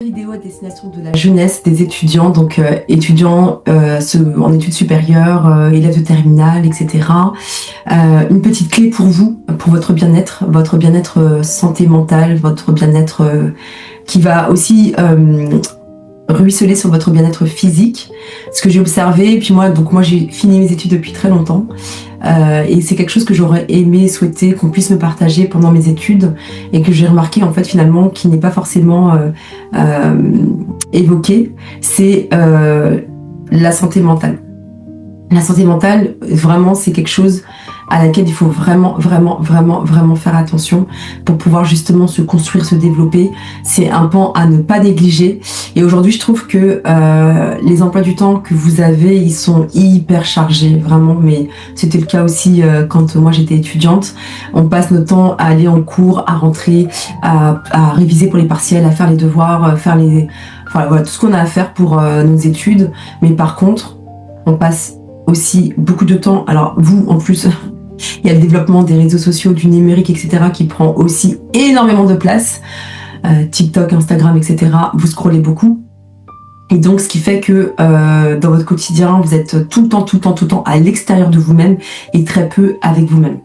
vidéo à destination de la jeunesse, des étudiants, donc étudiants en études supérieures, élèves de terminale, etc. Une petite clé pour vous, pour votre bien-être santé mentale, votre bien-être qui va aussi ruisseler sur votre bien-être physique. Ce que j'ai observé, et puis moi j'ai fini mes études depuis très longtemps, et c'est quelque chose que j'aurais aimé, souhaité qu'on puisse me partager pendant mes études, et que j'ai remarqué en fait finalement qui n'est pas forcément évoqué, c'est la santé mentale. La santé mentale, vraiment, c'est quelque chose à laquelle il faut vraiment faire attention pour pouvoir justement se construire, se développer. C'est un pan à ne pas négliger. Et aujourd'hui, je trouve que les emplois du temps que vous avez, ils sont hyper chargés, vraiment. Mais c'était le cas aussi quand moi j'étais étudiante. On passe notre temps à aller en cours, à rentrer, à réviser pour les partiels, à faire les devoirs, voilà, tout ce qu'on a à faire pour nos études. Mais par contre, on passe aussi beaucoup de temps. Alors vous, en plus, il y a le développement des réseaux sociaux, du numérique, etc. qui prend aussi énormément de place. TikTok, Instagram, etc. Vous scrollez beaucoup. Et donc, ce qui fait que dans votre quotidien, vous êtes tout le temps à l'extérieur de vous-même et très peu avec vous-même.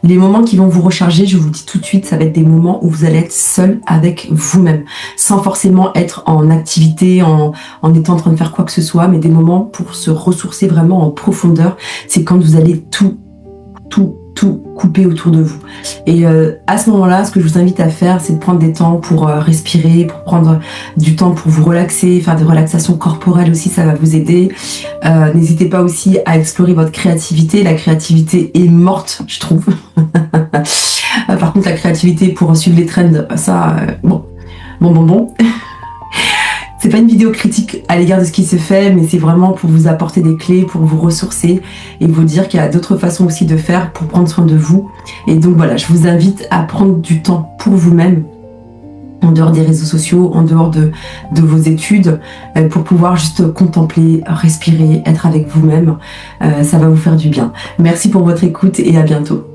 Les moments qui vont vous recharger, je vous le dis tout de suite, ça va être des moments où vous allez être seul avec vous-même, sans forcément être en activité, en étant en train de faire quoi que ce soit, mais des moments pour se ressourcer vraiment en profondeur. C'est quand vous allez tout couper autour de vous. Et à ce moment-là, ce que je vous invite à faire, c'est de prendre des temps pour respirer, pour prendre du temps pour vous relaxer, faire des relaxations corporelles aussi, ça va vous aider. N'hésitez pas aussi à explorer votre créativité. La créativité est morte, je trouve. Par contre, la créativité pour suivre les trends, ça, bon. C'est pas une vidéo critique à l'égard de ce qui se fait, mais c'est vraiment pour vous apporter des clés, pour vous ressourcer et vous dire qu'il y a d'autres façons aussi de faire pour prendre soin de vous. Et donc voilà, je vous invite à prendre du temps pour vous-même, en dehors des réseaux sociaux, en dehors de vos études, pour pouvoir juste contempler, respirer, être avec vous-même. Ça va vous faire du bien. Merci pour votre écoute et à bientôt.